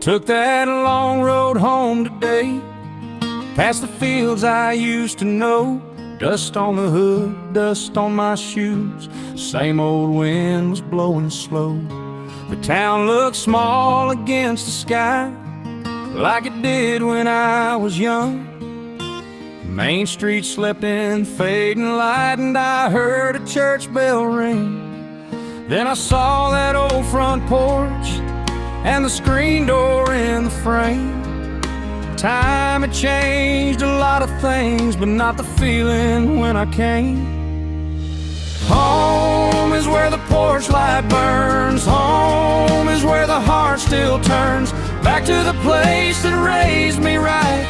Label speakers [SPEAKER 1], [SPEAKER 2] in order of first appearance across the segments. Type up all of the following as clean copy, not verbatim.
[SPEAKER 1] Took that long road home today, past the fields I used to know. Dust on the hood, dust on my shoes, same old wind was blowing slow. The town looked small against the sky, like it did when I was young. Main Street slept in fading light, and I heard a church bell ring. Then I saw that old front porch and the screen door in the frame. Time had changed a lot of things, but not the feeling when I came. Home is where the porch light burns. Home is where the heart still turns. Back to the place that raised me right,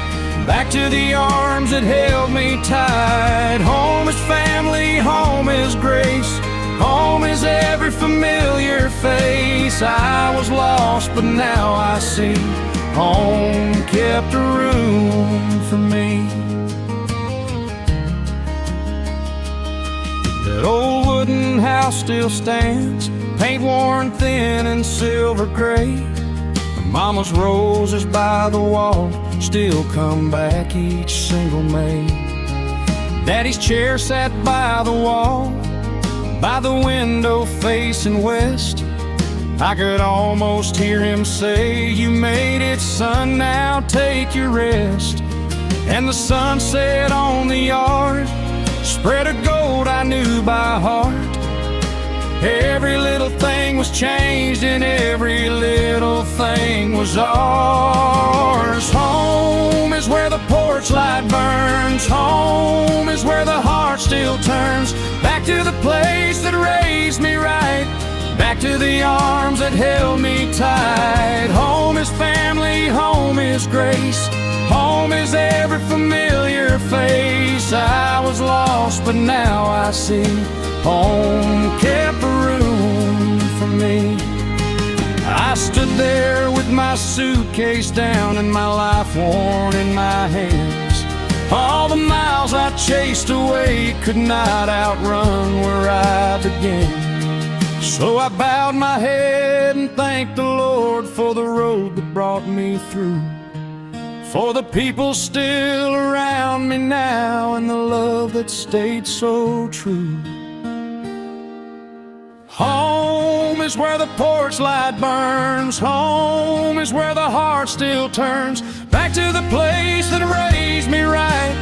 [SPEAKER 1] back to the arms that held me tight. Home is family, home is grace, home is every familiar face. I was lost, but now I see home kept a room for me. That old wooden house still stands, paint worn thin and silver gray. Mama's roses by the wall still come back each single May. Daddy's chair sat by the wall, by the window facing west. I could almost hear him say, "You made it, son, now take your rest." And the sunset on the yard spread a gold I knew by heart. Every little thing was changed and every little thing was ours. Home is where the porch light burns. Home is where the heart still turns. Back to the place that raised me right, back to the arms that held me tight. Home is family, home is grace, home is every familiar face. I was lost, but now I see home kept a room for me. I stood there with my suitcase down and my life worn in my hands. All the miles I chased away could not outrun where I began. So I bowed my head and thanked the Lord for the road that brought me through, for the people still around me now and the love that stayed so true. Home is where the porch light burns. Home is where the heart still turns. Back to the place that raised me right,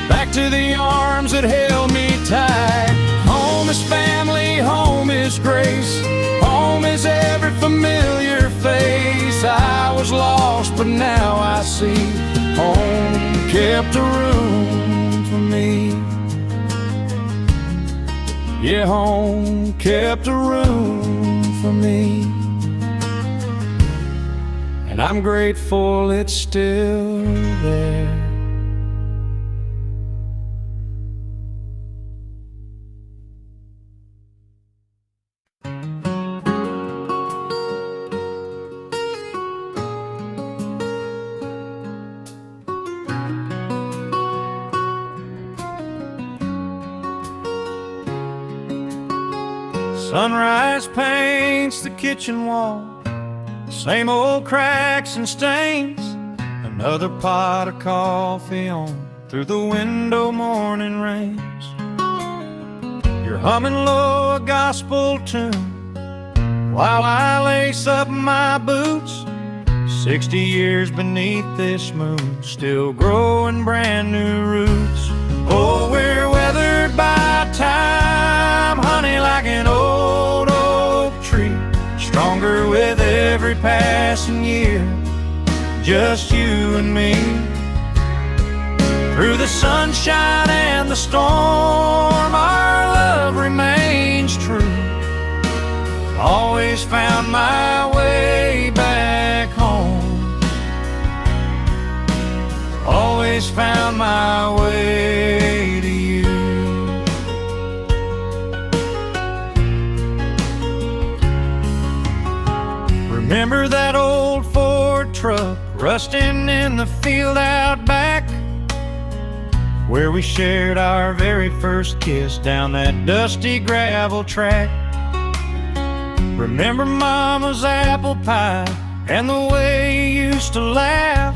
[SPEAKER 1] back to the arms that held me tight. Home is family, home is grace, home is every familiar face. I was lost, but now I see home kept a room for me. Yeah, home kept a room for me, and I'm grateful it's still there. Sunrise paints the kitchen wall, same old cracks and stains. Another pot of coffee on through the window, morning rains. You're humming low a gospel tune while I lace up my boots. 60 years beneath this moon, still growing brand new roots. Oh, we're weathered by time, honey, like an old oak tree, stronger with every passing year, just you and me. Through the sunshine and the storm, our love remains true. Always found my way back home, always found my way to you. Remember that old Ford truck rusting in the field out back, where we shared our very first kiss down that dusty gravel track. Remember Mama's apple pie and the way you used to laugh.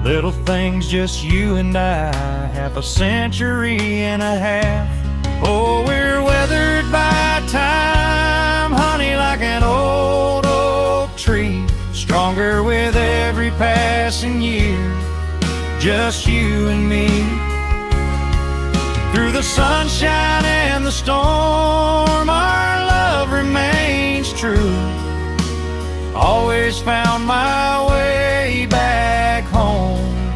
[SPEAKER 1] Little things, just you and I, half a century and a half. Oh, we're weathered by time, honey, like an old oak tree, stronger with every passing year, just you and me. Through the sunshine and the storm, our love remains true. Always found my way back home.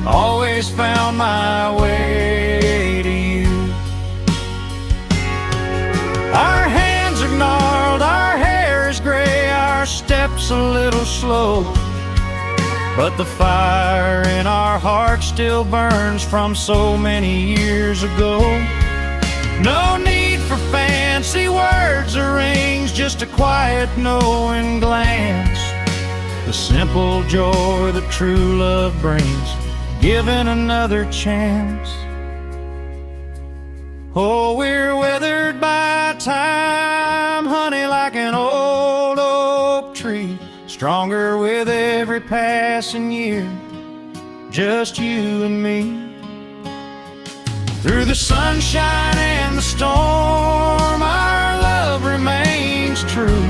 [SPEAKER 1] Always found my way to you. Our hands are gnarled, our hair is gray, our steps a little slow, but the fire in our heart still burns from so many years ago. No need for fancy words or rings, just a quiet knowing glance. The simple joy that true love brings, given another chance. Oh, we're weathered by time, honey, like an old oak tree, stronger with every passing year, just you and me. Through the sunshine and the storm, our love remains true.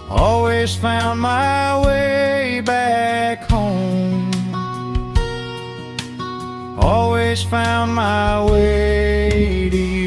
[SPEAKER 1] Always found my way back home. Always found my way to you.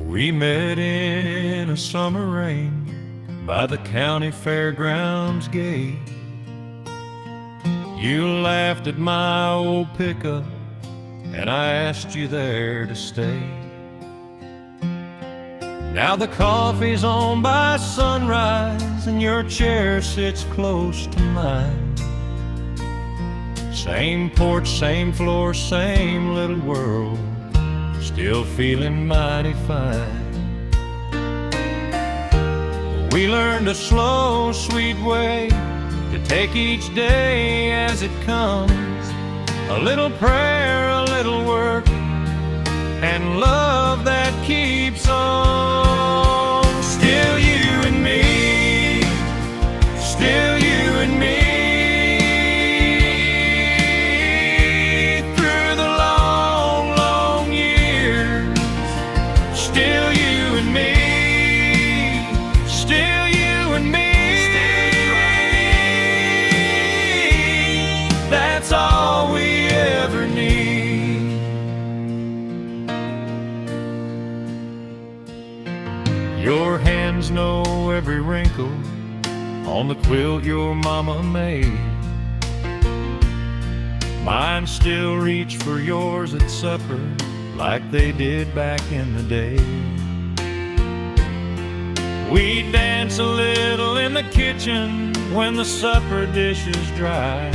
[SPEAKER 1] We met in a summer rain by the county fairgrounds gate. You laughed at my old pickup, and I asked you there to stay. Now the coffee's on by sunrise, and your chair sits close to mine. Same porch, same floor, same little world, still feeling mighty fine. We learned a slow, sweet way to take each day as it comes. A little prayer, a little work, and love that keeps on. Still you and me, still you and me. Your hands know every wrinkle on the quilt your mama made. Mine still reach for yours at supper like they did back in the day. We dance a little in the kitchen when the supper dish is dry,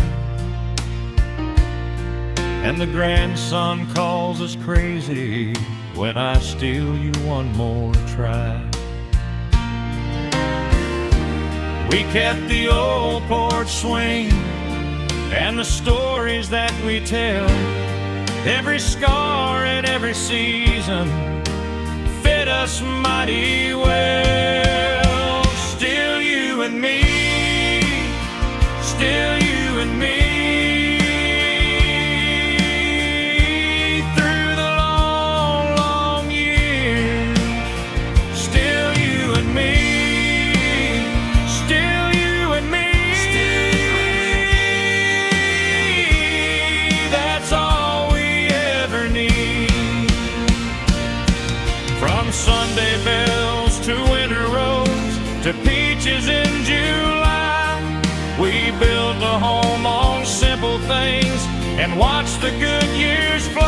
[SPEAKER 1] and the grandson calls us crazy when I steal you one more try. We kept the old porch swing and the stories that we tell. Every scar and every season fit us mighty well. Still you and me, still you and me. Sunday bells to winter roads to peaches in July, we built a home on simple things and watched the good years fly.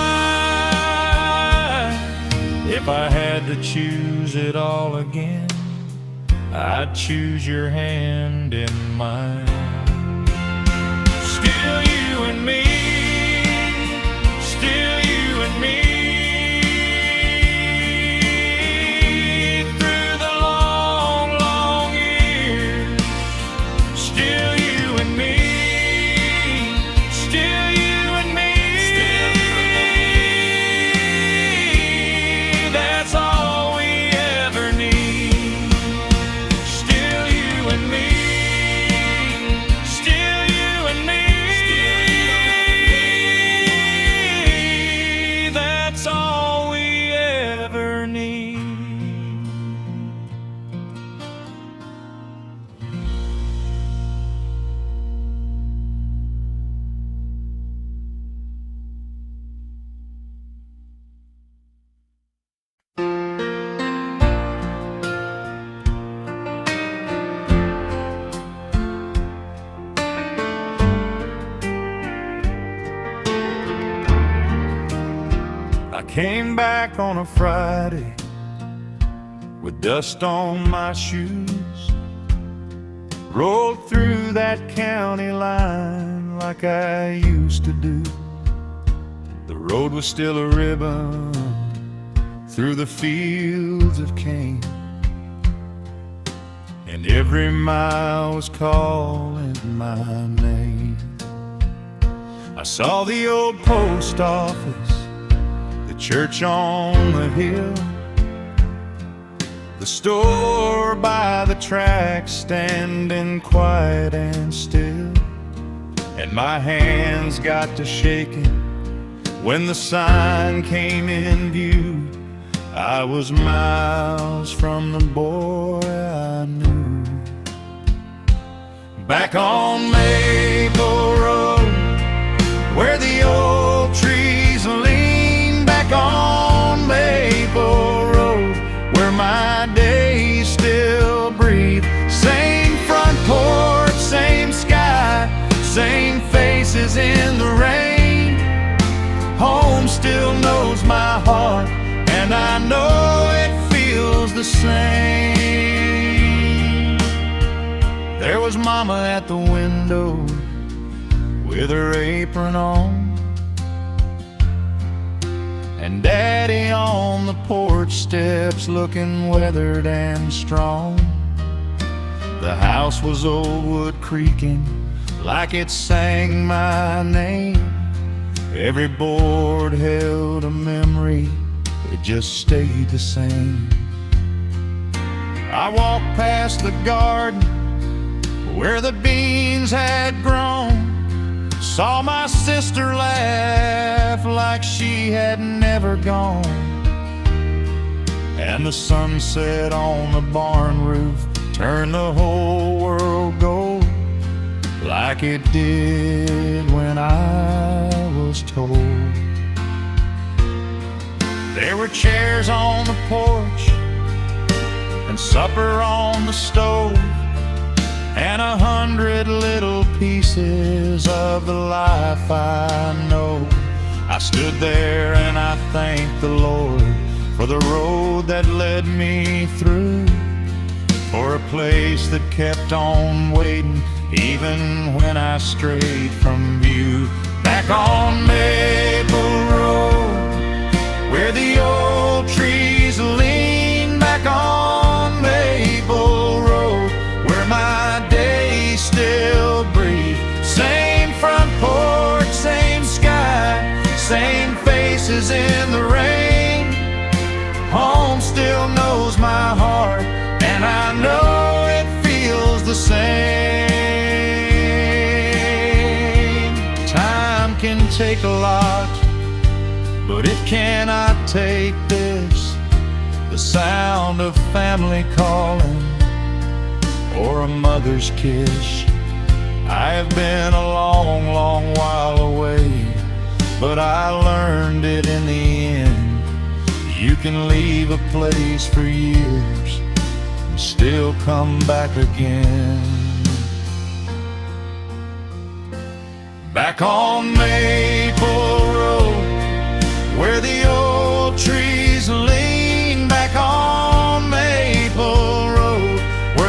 [SPEAKER 1] If I had to choose it all again, I'd choose your hand in mine. Still you and me, still you and me. Through the long, long years, still you and me, still you and me. That's all we ever need. Still you and me, still you and me. That's all we ever need. I came back on a Friday with dust on my shoes, rolled through that county line like I used to do. The road was still a ribbon through the fields of cane, and every mile was calling my name. I saw the old post office, the church on the hill, the store by the tracks standing quiet and still. And my hands got to shaking when the sign came in view. I was miles from the boy I knew. Back on Maple Road, where the old trees lean. Back on Maple Road, where my days still breathe. Same front porch, same sky, same faces in the rain. Home still knows my heart, and I know it feels the same. There was Mama at the window with her apron on, and Daddy on the porch steps looking weathered and strong. The house was old wood creaking like it sang my name. Every board held a memory, it just stayed the same. I walked past the garden where the beans had grown, saw my sister laugh like she had never gone, and the sunset on the barn roof turned the whole world gold, like it did when I was told. There were chairs on the porch and supper on the stove, and 100 little pieces of the life I know. I stood there and I thanked the Lord for the road that led me through, for a place that kept on waiting even when I strayed from view. Back on Maple Road, where the old trees lean. Back on Maple Road, where my days still breathe. Same front porch, same sky, same faces in the rain. Home still knows my heart, and I know it feels the same. Time can take a lot, but it cannot take this, the sound of family calling or a mother's kiss. I have been a long, long while away, but I learned it in the end. You can leave a place for years and still come back again. Back on Maple Road, where the old trees lean. Back on Maple Road, where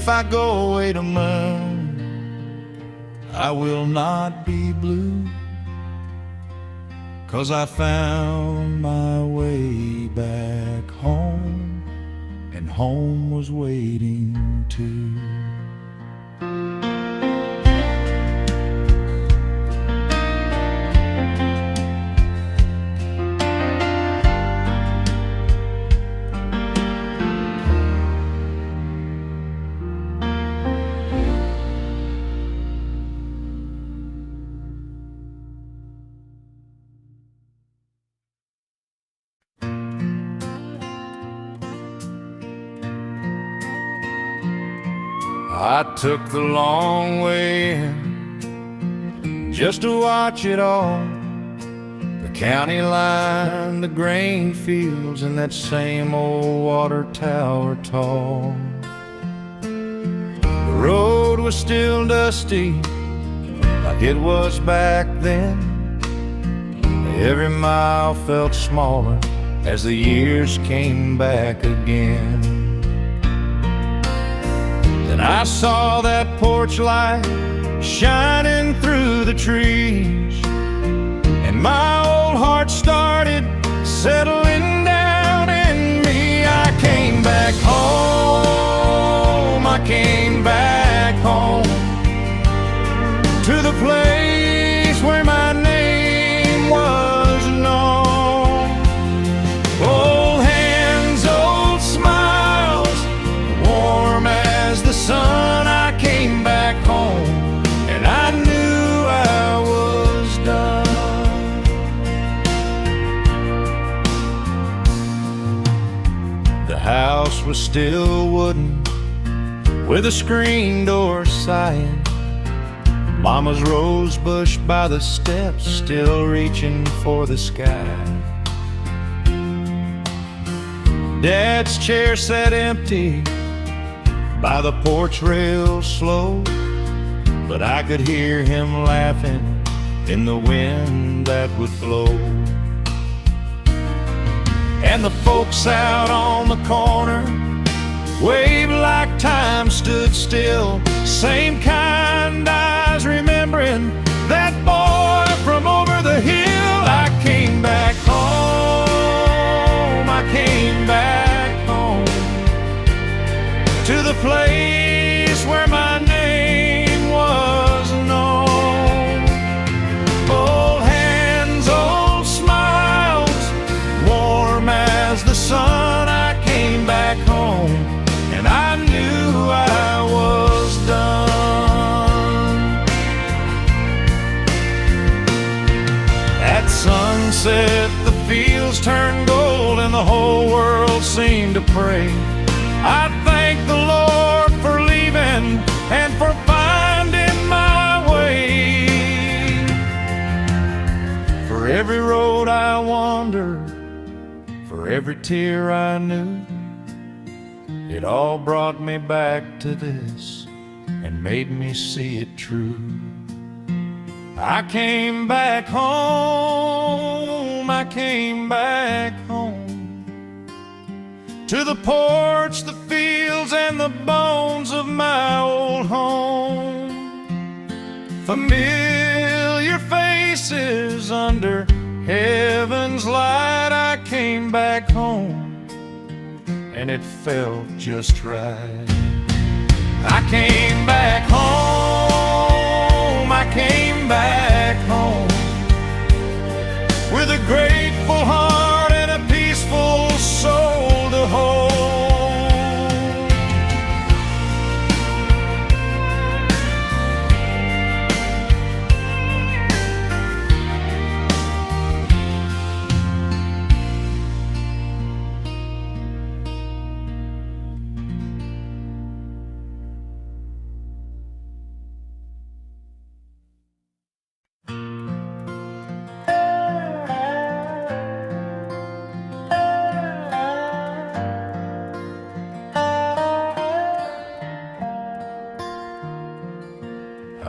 [SPEAKER 1] if I go away to moon, I will not be blue, 'cause I found my way back home, and home was waiting too. I took the long way in just to watch it all. The county line, the grain fields, and that same old water tower tall. The road was still dusty like it was back then. Every mile felt smaller as the years came back again. Then I saw that porch light shining through the trees, and my old heart started settling down in me. I came back home, I came back home, to the place where my name was known. Old hands, old smiles, warm as the sun. I came back home, and I knew I was done. The house was still wooden, with a screen door sighing. Mama's rose bush by the steps, still reaching for the sky. Dad's chair sat empty by the porch rail slow, but I could hear him laughing in the wind that would blow. And the folks out on the corner waved like time stood still. Same kind eyes remembering that boy from over the hill. I came back home, I came back home, to the place where my name was known. Old hands, old smiles, warm as the sun. I came back home, and I knew I was done. At sunset, the fields turned gold, and the whole world seemed to pray. I thank the Lord for leaving and for finding my way. For every road I wandered, for every tear I knew, it all brought me back to this and made me see it true. I came back home, I came back home, to the porch, the fields, and the bones of my old home. Familiar faces under heaven's light. I came back home, and it felt just right. I came back home, I came back home, with a grateful heart and a peaceful soul to hold.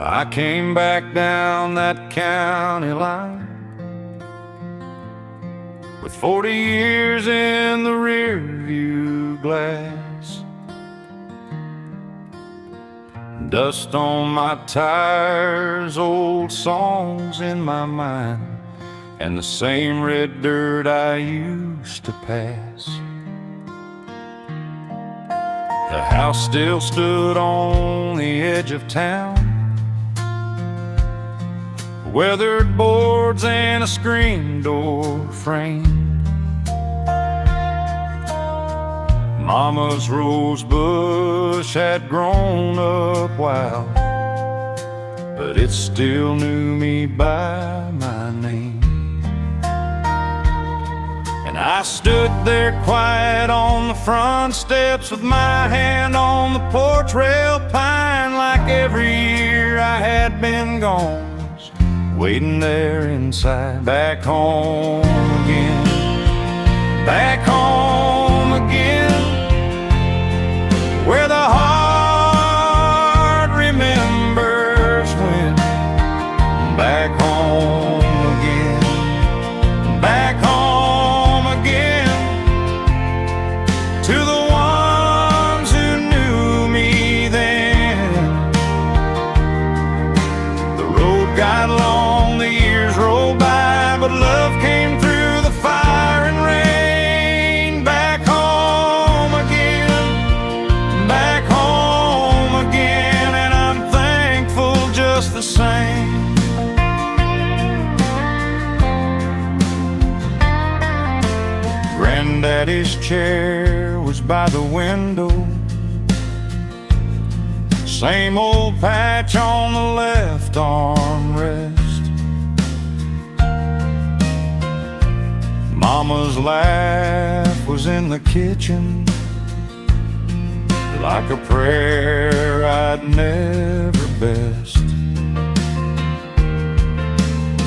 [SPEAKER 1] I came back down that county line with 40 years in the rear view glass. Dust on my tires, old songs in my mind, and the same red dirt I used to pass. The house still stood on the edge of town, weathered boards and a screen door frame. Mama's rose bush had grown up wild, but it still knew me by my name. And I stood there quiet on the front steps with my hand on the porch rail, pine like every year I had been gone, waiting there inside. Back home again, back home again, where the heart remembers when. Back home again, back home again, to the ones who knew me then. The road got long, the years rolled by, but love came through the fire and rain. Back home again, back home again, and I'm thankful just the same. Granddaddy's chair was by the window, same old patch on the left armrest. Mama's laugh was in the kitchen, like a prayer I'd never best.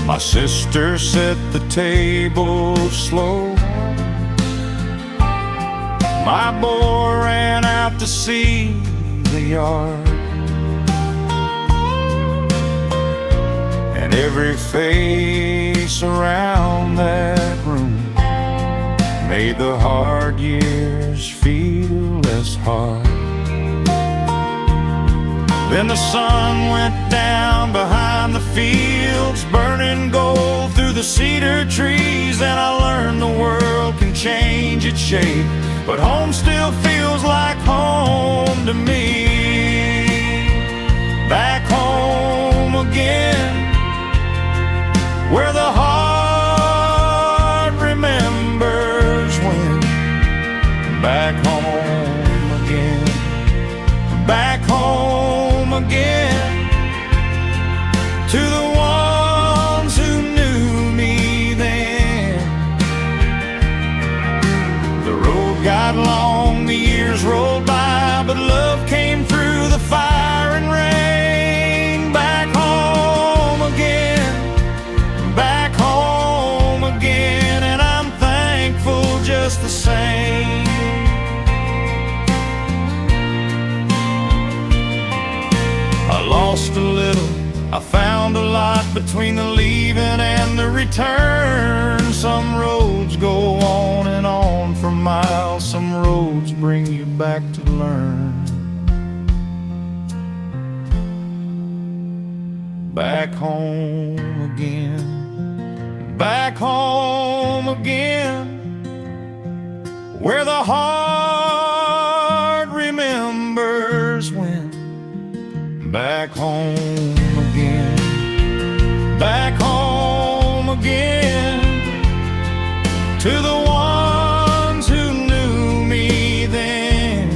[SPEAKER 1] My sister set the table slow, my boy ran out to see the yard, and every face around that room made the hard years feel less hard. Then the sun went down behind the fields, burning gold through the cedar trees, and I learned the world can change its shape, but home still feels like home to me. Back home again, where the heart remembers when. Back home again, back home again, to the ones who knew me then. The road got long, the years rolled by, but love came through the fire and rain. Back home again, back home again, and I'm thankful just the same. I lost a little, I found a lot, between the leaving and the return. Some roads go on and on for miles, some roads bring you back to learn. Back home again, back home again, where the heart remembers when. Back home again, back home again, to the ones who knew me then.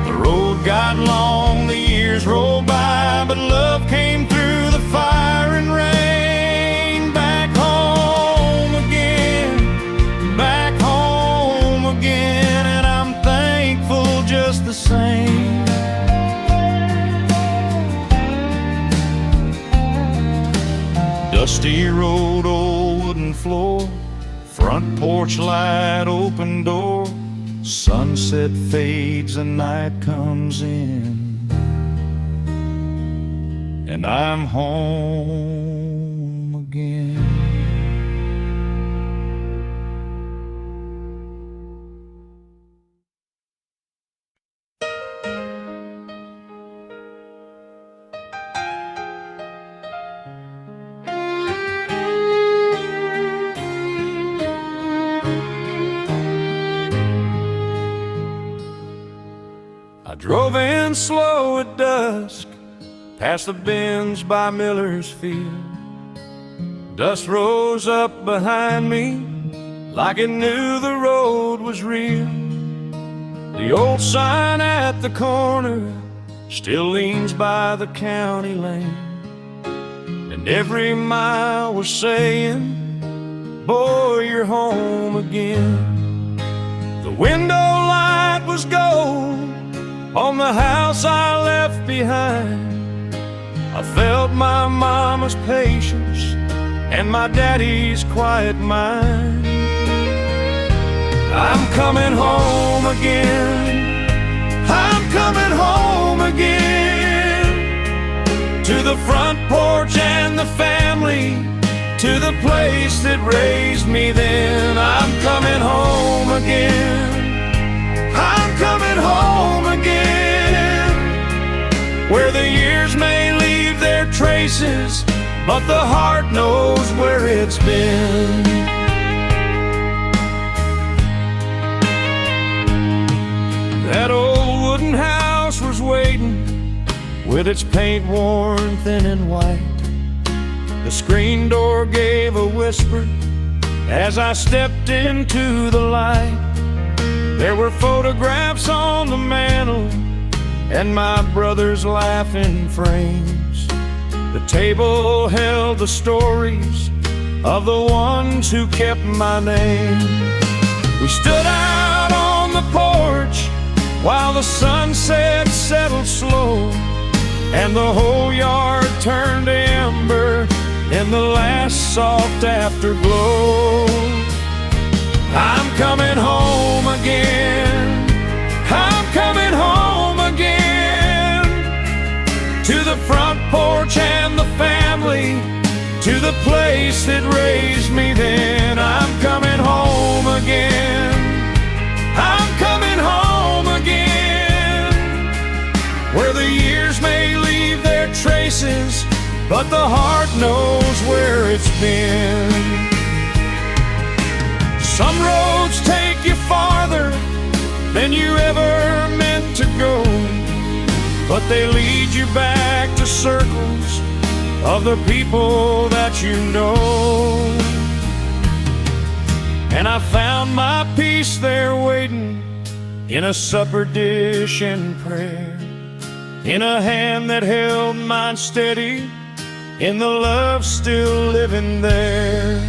[SPEAKER 1] The road got long, the years rolled by, but love came through the fire and rain. Back home again, back home again, and I'm thankful just the same. Dusty road, old wooden floor, front porch light, open door. Sunset fades and night comes in, and I'm home again. Drove in slow at dusk, past the bins by Miller's Field. Dust rose up behind me like it knew the road was real. The old sign at the corner still leans by the county lane, and every mile was saying, boy, you're home again. The window light was gold on the house I left behind. I felt my mama's patience and my daddy's quiet mind. I'm coming home again, I'm coming home again, to the front porch and the family, to the place that raised me then. I'm coming home again, I'm coming home again, where the years may leave their traces, but the heart knows where it's been. That old wooden house was waiting, with its paint worn thin and white. The screen door gave a whisper as I stepped into the light. There were photographs on the mantle and my brother's laughing frames. The table held the stories of the ones who kept my name. We stood out on the porch while the sunset settled slow, and the whole yard turned to ember in the last soft afterglow. I'm coming home again, I'm coming home again, to the front porch and the family, to the place that raised me then. I'm coming home again, I'm coming home again, where the years may leave their traces, but the heart knows where it's been. Some roads take you farther than you ever meant to go, but they lead you back to circles of the people that you know. And I found my peace there waiting, in a supper dish and prayer, in a hand that held mine steady, in the love still living there.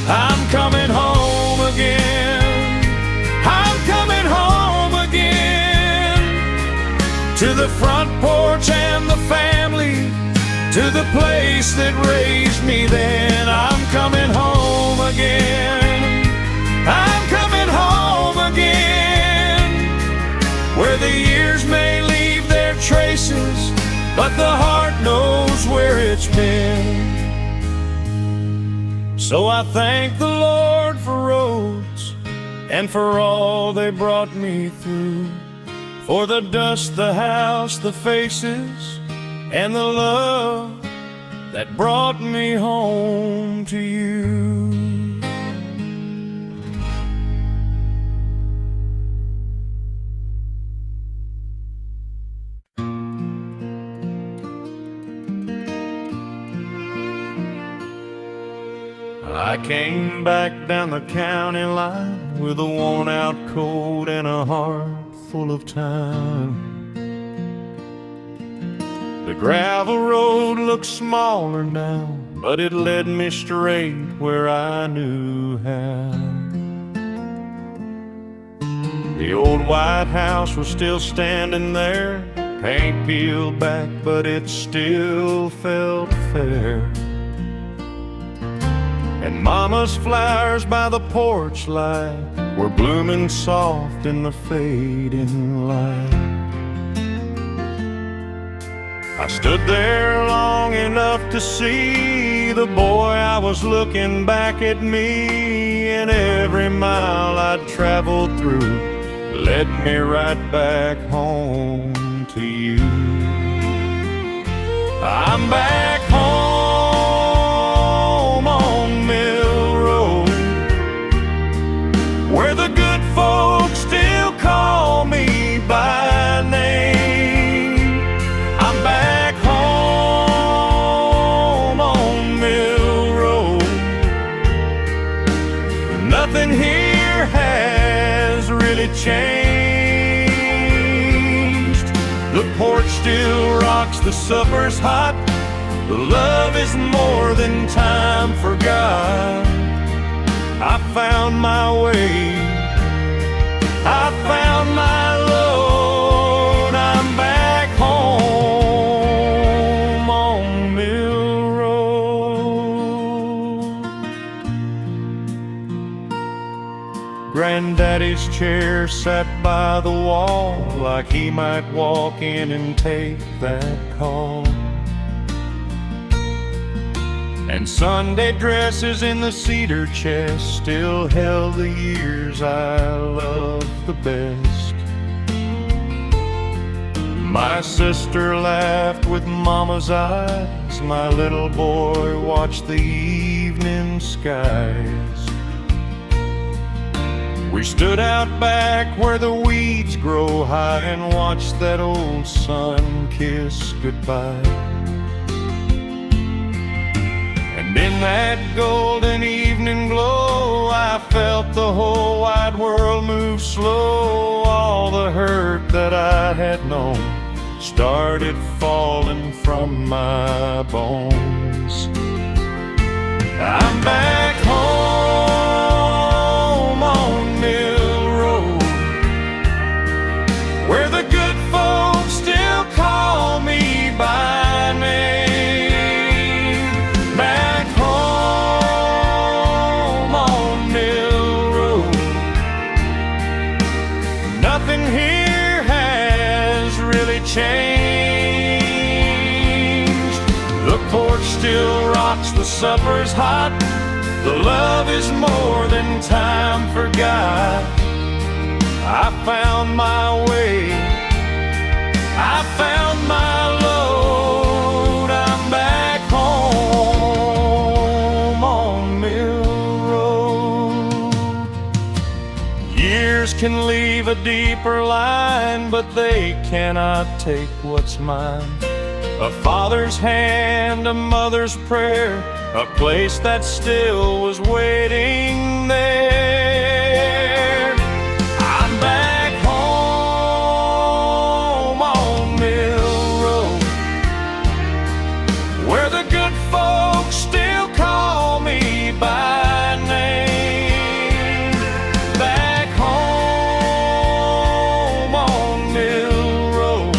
[SPEAKER 1] I'm coming home again, I'm coming home again, to the front porch and the family, to the place that raised me then. I'm coming home again, I'm coming home again, where the years may leave their traces, but the heart knows where it's been. So I thank the Lord for roads and for all they brought me through, for the dust, the house, the faces, and the love that brought me home to you. I came back down the county line with a worn-out coat and a heart full of time. The gravel road looked smaller now, but it led me straight where I knew how. The old white house was still standing there, paint peeled back, but it still felt fair. And Mama's flowers by the porch light were blooming soft in the fading light. I stood there long enough to see the boy I was looking back at me, and every mile I'd traveled through led me right back home to you. I'm back home on Mill Road, where the good folks still call me by The porch still rocks, the supper's hot. The love is more than time forgot. I found my way, I found my load. I'm back home on Mill Road. Granddaddy's chair sat by the wall, like he might walk in and take that call. And Sunday dresses in the cedar chest still held the years I loved the best. My sister laughed with Mama's eyes, my little boy watched the evening skies. We stood out back where the weeds grow high and watched that old sun kiss goodbye. And in that golden evening glow, I felt the whole wide world move slow. All the hurt that I had known started falling from my bones. I'm back home on Mill Road, where the good folks still call me by name. Back home on Mill Road. Nothing here has really changed. The porch still rocks, the supper's hot. The love is more than time forgot. I found my way, I found my load. I'm back home on Mill Road. Years can leave a deeper line, but they cannot take what's mine. A father's hand, a mother's prayer, a place that still was waiting there. I'm back home on Mill Road, where the good folks still call me by name. Back home on Mill Road,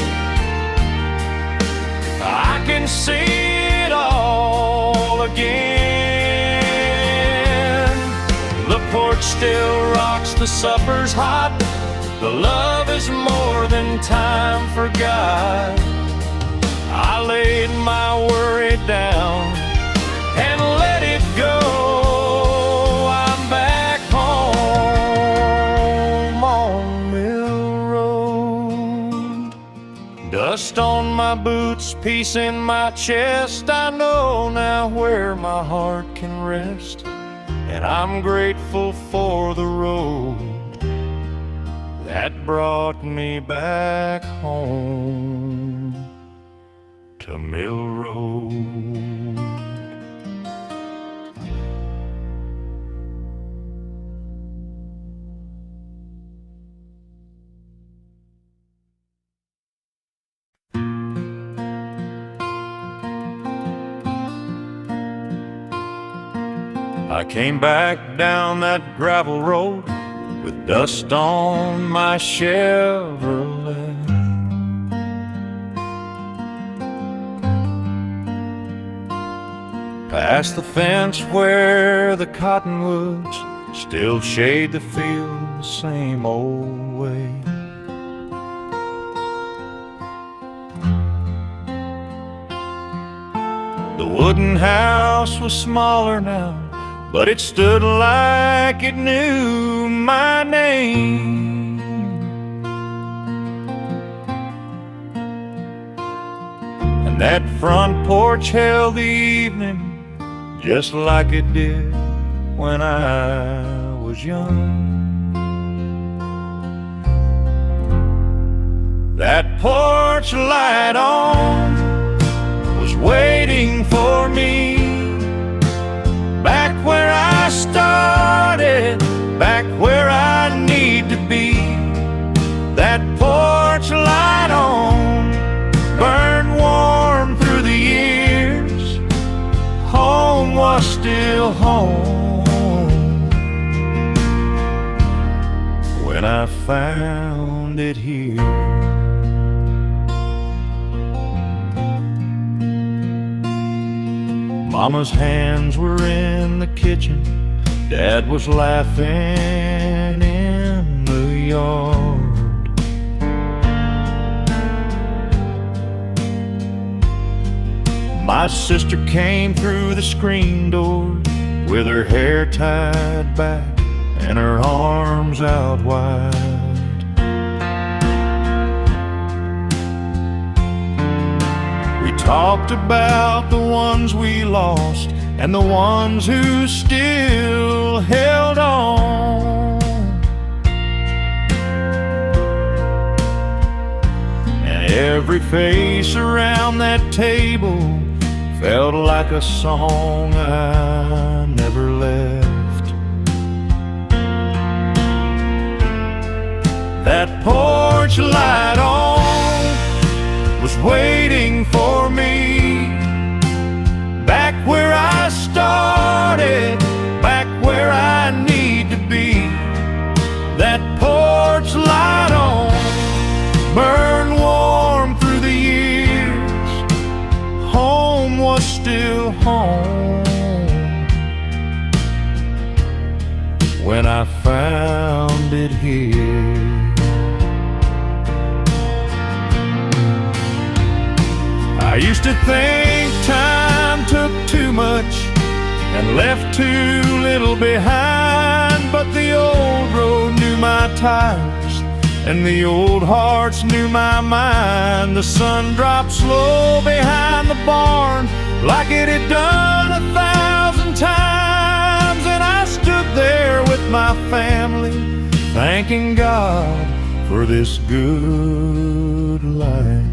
[SPEAKER 1] I can see it all again. The porch still rocks, the supper's hot. The love is more than time forgot. I laid my worry down and let it go. I'm back home on Mill Road. Dust on my boots, peace in my chest. I know now where my heart can rest, and I'm grateful for the road that brought me back home to Mill Road. I came back down that gravel road with dust on my Chevrolet. Past the fence where the cottonwoods still shade the field the same old way. The wooden house was smaller now, but it stood like it knew my name. And that front porch held the evening just like it did when I was young. That porch light on was waiting for me, back where I started, back where I need to be. That porch light on still home when I found it here. Mama's hands were in the kitchen, Dad was laughing in the yard. My sister came through the screen door with her hair tied back and her arms out wide. We talked about the ones we lost and the ones who still held on. And every face around that table felt like a song I never left. That porch light on was waiting for me, back where I started, back where I need to be. That porch light on burned warm through the years. Home was still home when I found it here. I used to think time took too much and left too little behind, but the old road knew my tires and the old hearts knew my mind. The sun dropped slow behind the barn like it had done 1,000 times, and I stood there with my family thanking God for this good life.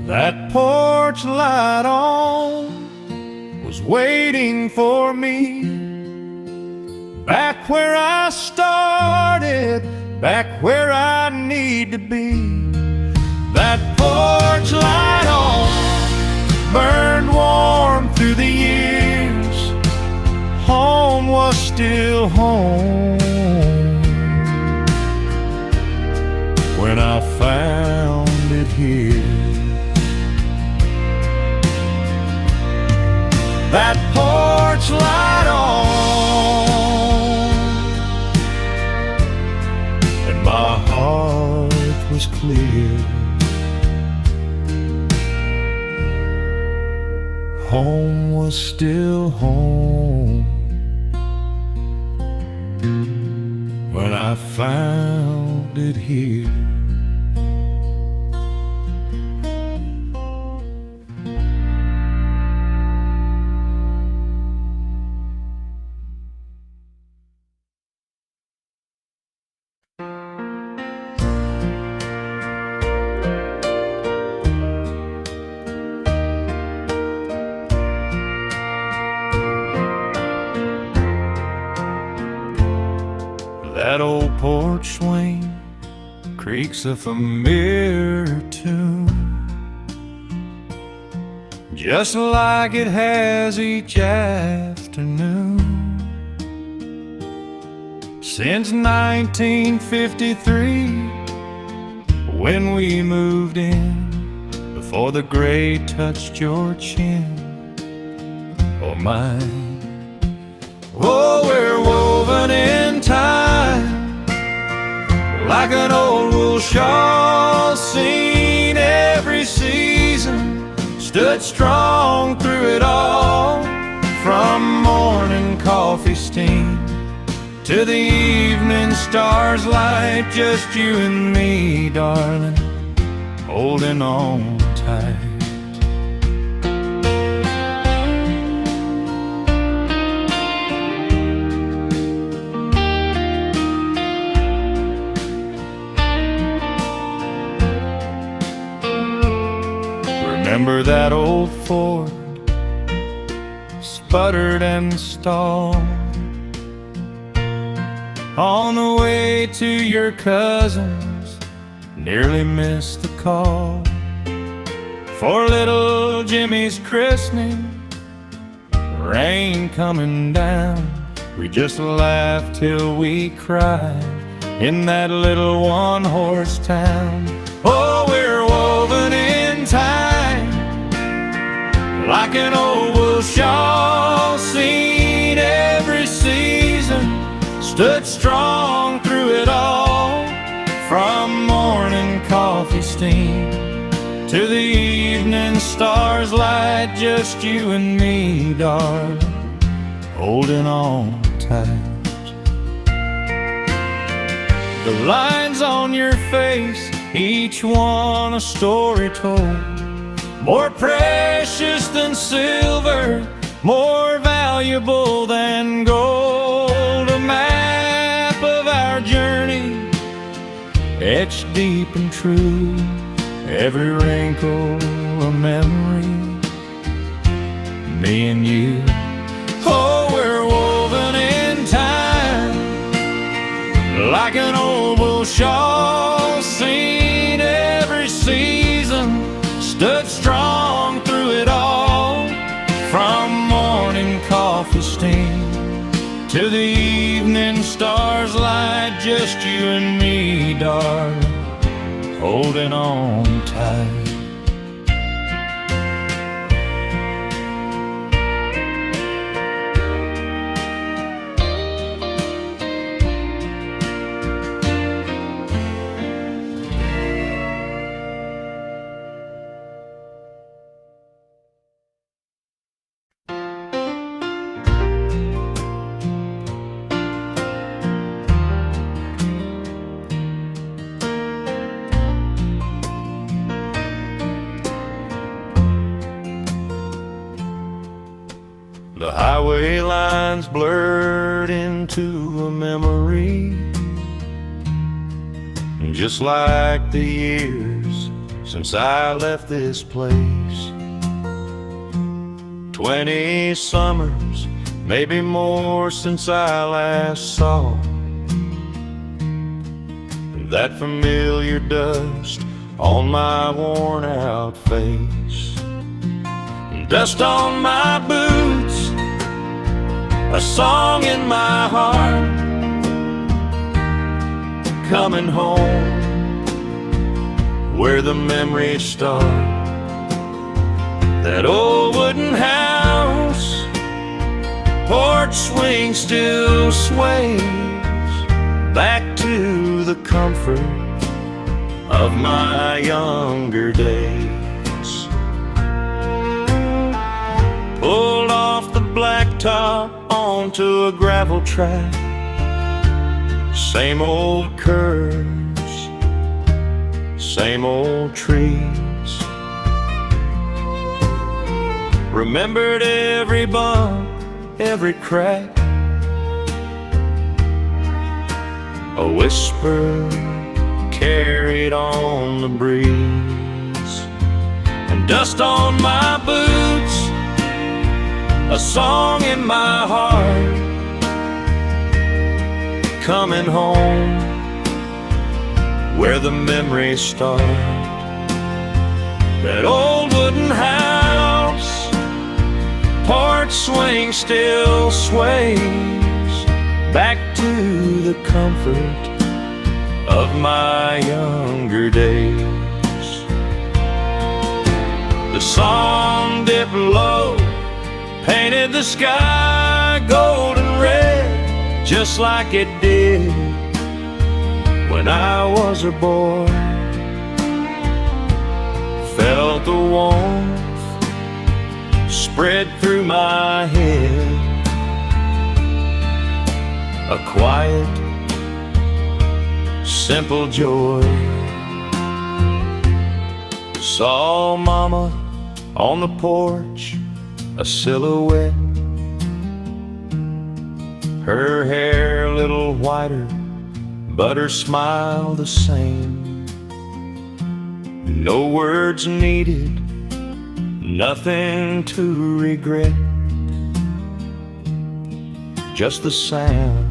[SPEAKER 1] That porch light on was waiting for me, back where I started, back where I need to be. That porch light on burned warm through the years. Home was still home when I found it here. That porch light on, and my heart was clear. Home was still home when I found it here. That old porch swing creaks a familiar tune, just like it has each afternoon. Since 1953, when we moved in, before the gray touched your chin or mine. Oh, we're woven in time like an old wool shawl, seen every season, stood strong through it all. From morning coffee steam to the evening stars light, just you and me, darling, holding on tight. Remember that old Ford sputtered and stalled on the way to your cousin's, nearly missed the call. for little Jimmy's christening. Rain coming down, we just laughed till we cried in that little one-horse town. Oh, we're woven in time like an oval shawl, seen every season, stood strong through it all. From morning coffee steam to the evening stars light, just you and me, darling, holding on tight. The lines on your face, each one a story told, more precious than silver, more valuable than gold. A map of our journey, etched deep and true, every wrinkle a memory, me and you. Oh, we're woven in time like an oval shawl, seen every season, stood strong through it all. From morning coffee steam to the evening stars light, just you and me, darling, holding on tight. The highway lines blurred into a memory, just like the years since I left this place. 20 summers, maybe more, since I last saw that familiar dust on my worn out face. Dust on my boots, a song in my heart, coming home where the memories start. That old wooden house, porch swing still sways back to the comfort of my younger days. Pulled off the blacktop onto a gravel track, same old curves, same old trees. Remembered every bump, every crack, a whisper carried on the breeze. And dust on my boots, a song in my heart, coming home where the memories start. That old wooden house, porch swing still sways back to the comfort of my younger days. The sun dipped low, painted the sky golden red, just like it did when I was a boy. Felt the warmth spread through my head, a quiet, simple joy. Saw Mama on the porch, a silhouette, her hair a little whiter, but her smile the same. No words needed, nothing to regret, just the sound.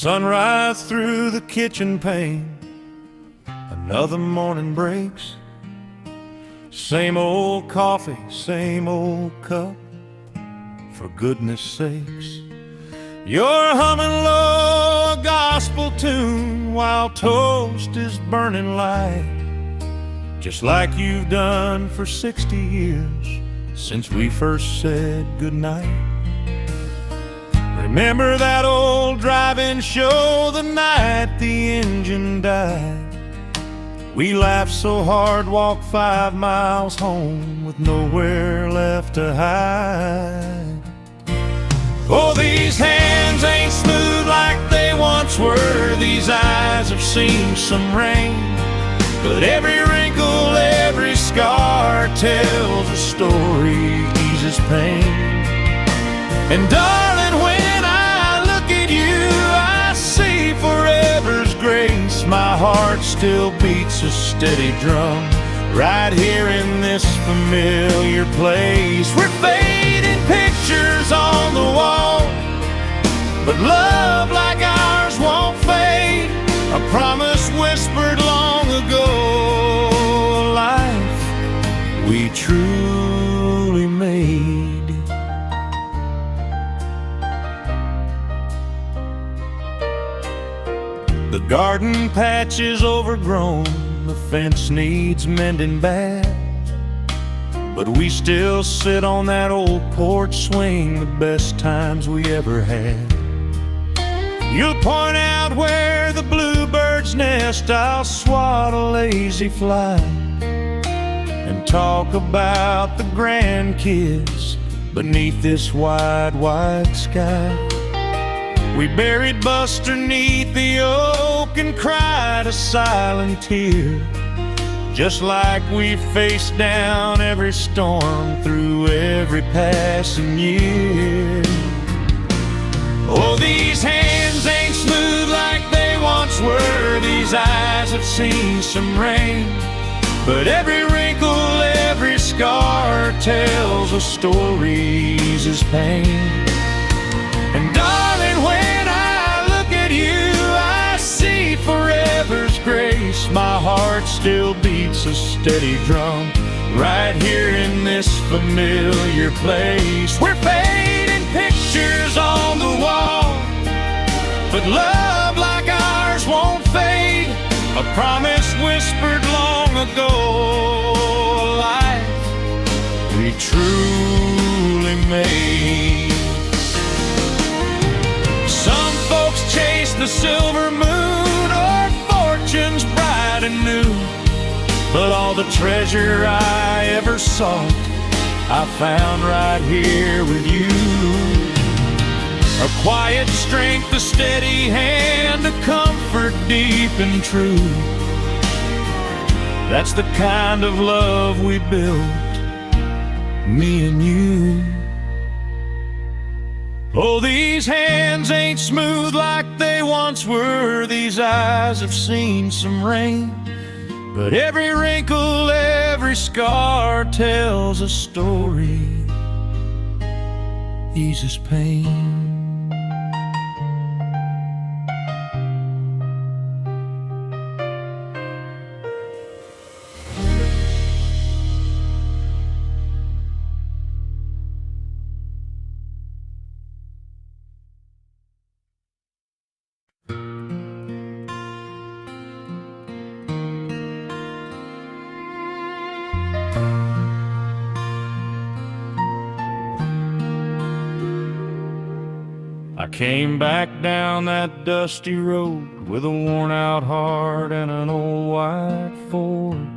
[SPEAKER 1] Sunrise through the kitchen pane, another morning breaks. Same old coffee, same old cup, for goodness sakes. You're humming low a gospel tune while toast is burning light, just like you've done for 60 years since we first said goodnight. Remember that old drive-in show the night the engine died? We laughed so hard, walked 5 miles home with nowhere left to hide. Oh, these hands ain't smooth like they once were. These eyes have seen some rain, but every wrinkle, every scar tells a story, eases pain. And darling, when I look at you, I see forever's grace. My heart still beats a steady drum right here in this familiar place. We're fading pictures on the wall, but love like ours won't fade. A promise whispered long ago, a life we truly made. The garden patch is overgrown, the fence needs mending bad, but we still sit on that old porch swing, the best times we ever had. You'll point out where the bluebird's nest, I'll swat a lazy fly and talk about the grandkids beneath this wide, wide sky. We buried Buster 'neath the oak and cried a silent tear, just like we faced down every storm through every passing year. Oh, these hands ain't smooth like they once were. These eyes have seen some rain, but every wrinkle, every scar tells a story, eases pain. And darling, when I look at you, I see forever's grace. My heart still beats a steady drum right here in this familiar place. We're fading pictures on the wall, but love like ours won't fade. A promise whispered long ago, a life we truly made. Some folks chase the silver moon or fortunes bright and new, but all the treasure I ever sought I found right here with you. A quiet strength, a steady hand, a comfort deep and true. That's the kind of love we built, me and you. Oh, these hands ain't smooth like they once were. These eyes have seen some rain, but every wrinkle, every scar tells a story, eases pain. I came back down that dusty road with a worn-out heart and an old white Ford.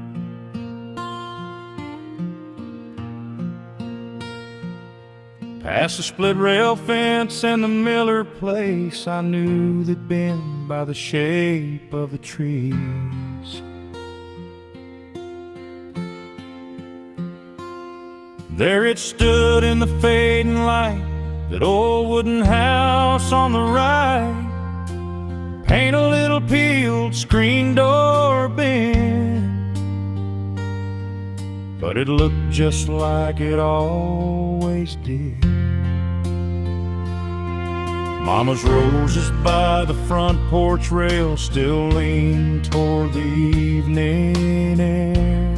[SPEAKER 1] Past the split rail fence and the Miller place I knew they'd been by the shape of the trees. There it stood in the fading light, that old wooden house on the right, paint a little peeled, screen door bent, but it looked just like it always did. Mama's roses by the front porch rail still lean toward the evening air.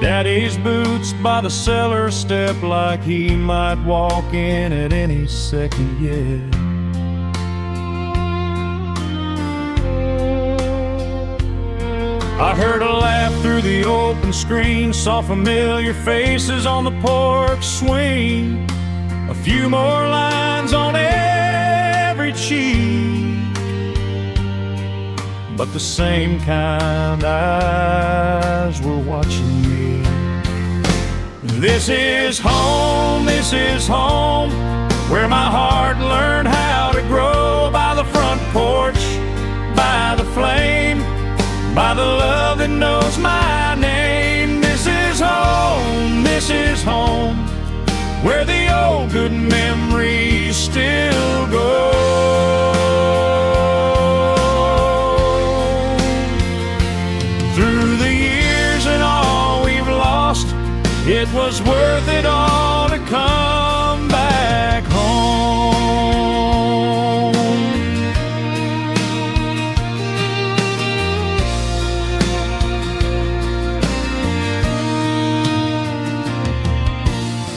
[SPEAKER 1] Daddy's boots by the cellar step like he might walk in at any second yet. I heard a laugh through the open screen, saw familiar faces on the porch swing, a few more lines on every cheek, but the same kind eyes were watching me. This is home, where my heart learned how to grow, by the front porch, by the flame, by the love that knows my name. This is home, where the old good memories still go. Through the years and all we've lost, it was worth it all to come back home.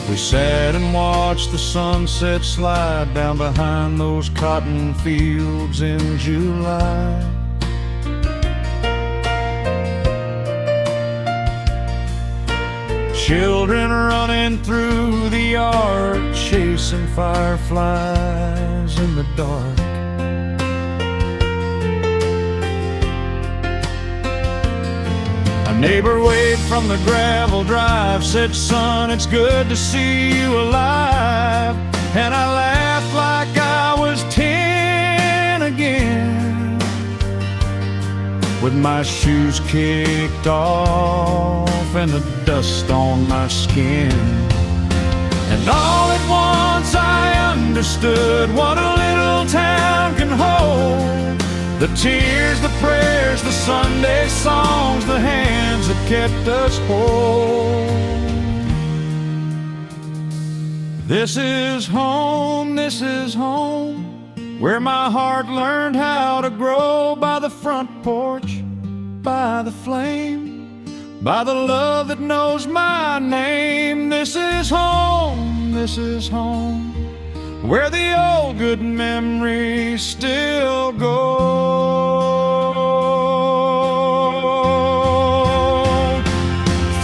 [SPEAKER 1] We sat and watched the sunset slide down behind those cotton fields in July. Children running through the yard, chasing fireflies in the dark. A neighbor waved from the gravel drive, said, "Son, it's good to see you alive." And I laughed like I was 10 again, with my shoes kicked off and the dust on my skin. And all at once I understood what a little town can hold. The tears, the prayers, the Sunday songs, the hands that kept us whole. This is home, where my heart learned how to grow, by the front porch, by the flame, by the love that knows my name. This is home, where the old good memories still go.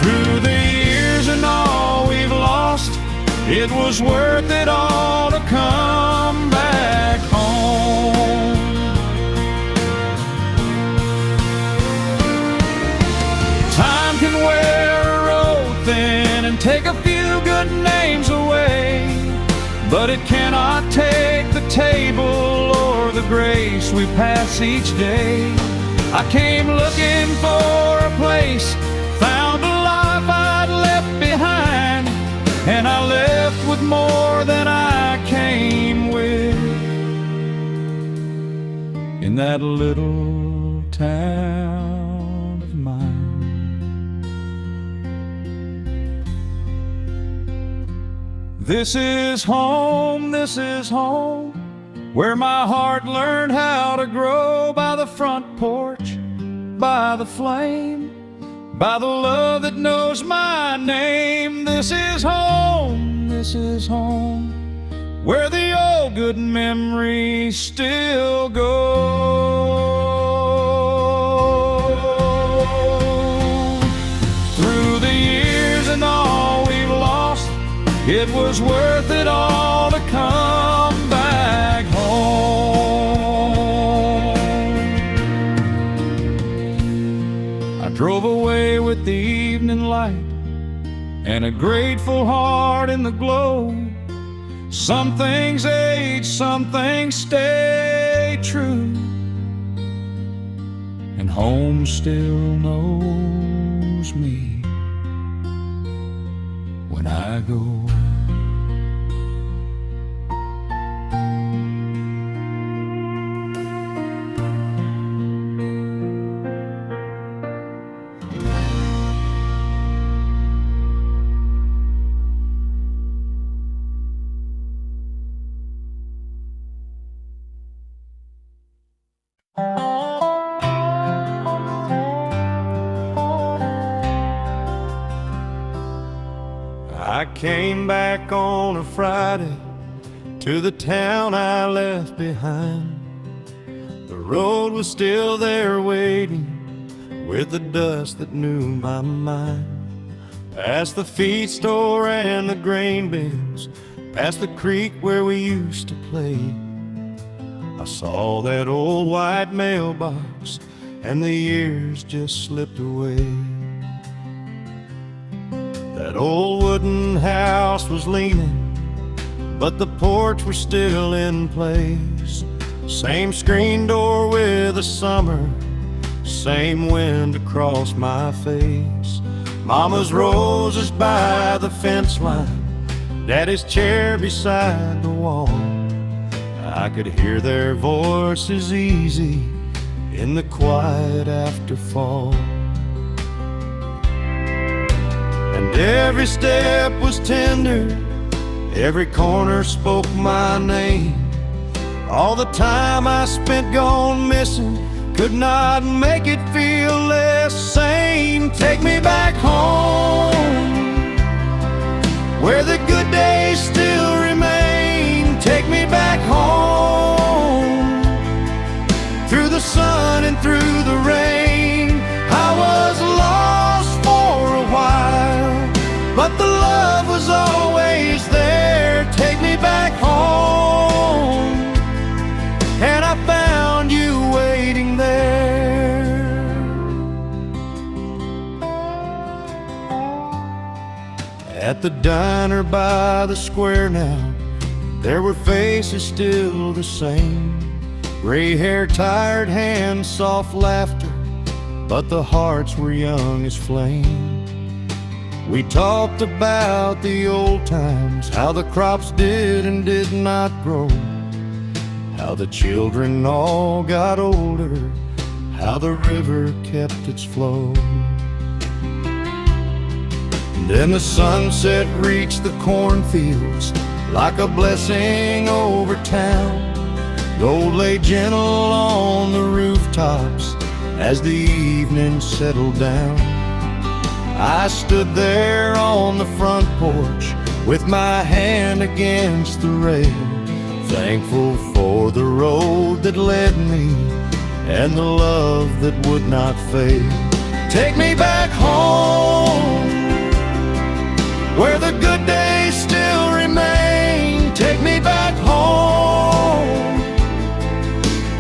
[SPEAKER 1] Through the years and all we've lost, it was worth it all to come back home. Time can wear a road thin and take a few good names away, but it cannot take the table or the grace we pass each day. I came looking for a place, found a life I'd left behind, and I left with more than I came with, in that little town of mine. This is home, where my heart learned how to grow, by the front porch, by the flame, by the love that knows my name. This is home, where the old good memories still go. Through the years and all we've lost, it was worth it all to come back home. I drove away with the evening light and a grateful heart in the glow. Some things age, some things stay true, and home still knows me when I go. I came back on a Friday to the town I left behind. The road was still there waiting with the dust that knew my mind. Past the feed store and the grain bins, past the creek where we used to play, I saw that old white mailbox and the years just slipped away. That old wooden house was leaning, but the porch was still in place. Same screen door with a summer, same wind across my face. Mama's roses by the fence line, Daddy's chair beside the wall. I could hear their voices easy in the quiet after fall. And every step was tender, every corner spoke my name. All the time I spent gone missing could not make it feel less sane. Take me back home, where the good days still remain. Take me back home, through the sun and through the rain. I was lost for a while, but the love was always there. Take me back home, and I found you waiting there. At the diner by the square now, there were faces still the same. Gray hair, tired hands, soft laughter, but the hearts were young as flame. We talked about the old times, how the crops did and did not grow, how the children all got older, how the river kept its flow. And then the sunset reached the cornfields like a blessing over town. Gold lay gentle on the rooftops as the evening settled down. I stood there on the front porch with my hand against the rail, thankful for the road that led me and the love that would not fail. Take me back home, where the good days still remain. Take me back home,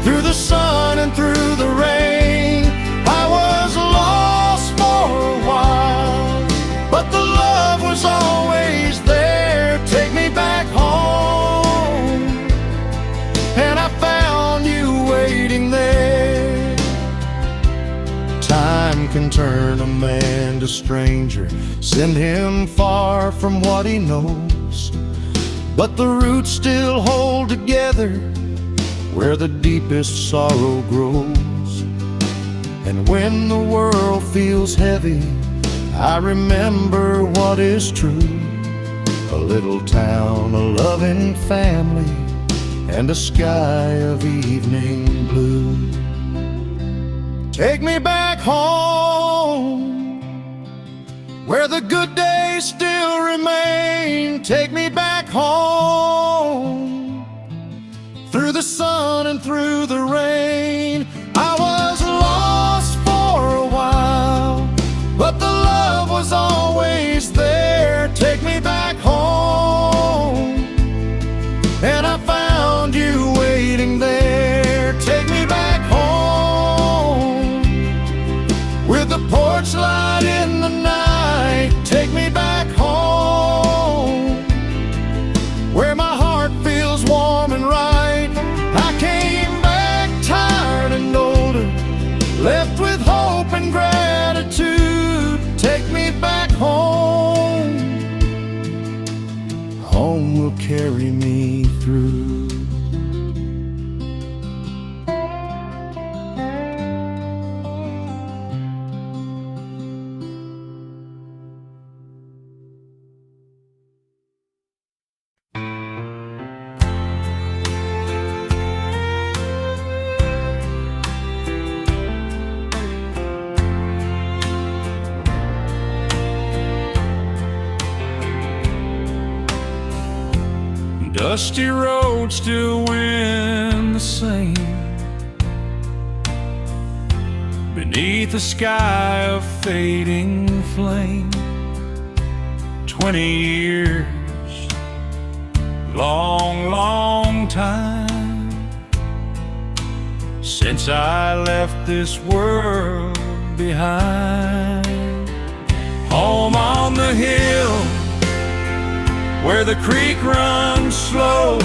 [SPEAKER 1] through the sun and through the rain. I was lost for a while, but the love was always there. Take me back home, and I found you waiting there. Time can turn a man to stranger, send him far from what he knows, but the roots still hold together where the deepest sorrow grows. And when the world feels heavy, I remember what is true. A little town, a loving family, and a sky of evening blue. Take me back home, where the good days still remain. Take me back home, through the sun and through the rain. I was lost for a while, but the love was always there. Take me back home, and I found you waiting there. Take me back home, with the porch light in the night. Take me back home, where my heart feels warm and right. I came back tired and older, left with hope and gratitude. Take me back home, home will carry me through. dusty road still win the same. Beneath a sky of fading flame, 20 years, long, long time since I left this world behind. Home on the hill where the creek runs slow,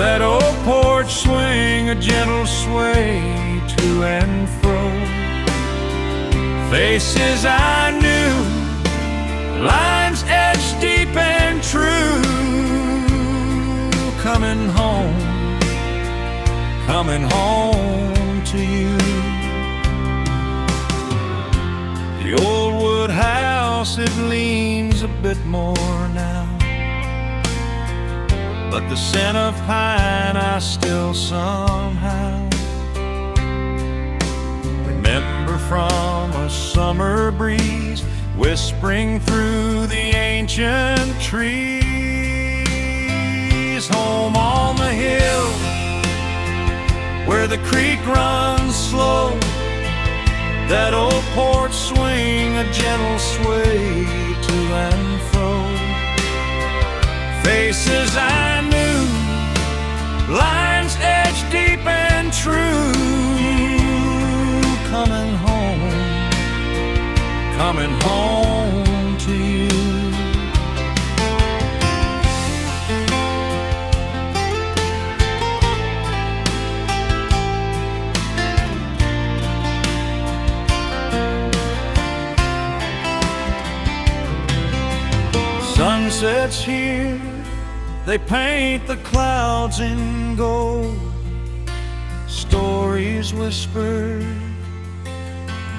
[SPEAKER 1] that old porch swing a gentle sway to and fro. Faces I knew, lines etched deep and true. Coming home to you. The old wood house, it leans a bit more now, but the scent of pine I still somehow remember from a summer breeze whispering through the ancient trees. Home on the hill where the creek runs slow, that old porch swing a gentle sway to and fro. Faces I knew, lines etched deep and true. Coming home to you. Sunsets here, they paint the clouds in gold. Stories whispered,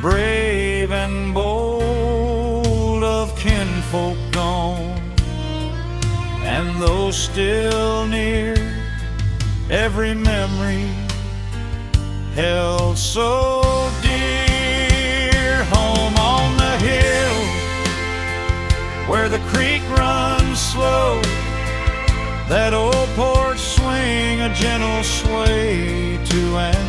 [SPEAKER 1] brave and bold, of kinfolk gone, and those still near, every memory held so dear. Home on the hill where the creek runs slow, that old porch swing a gentle sway to and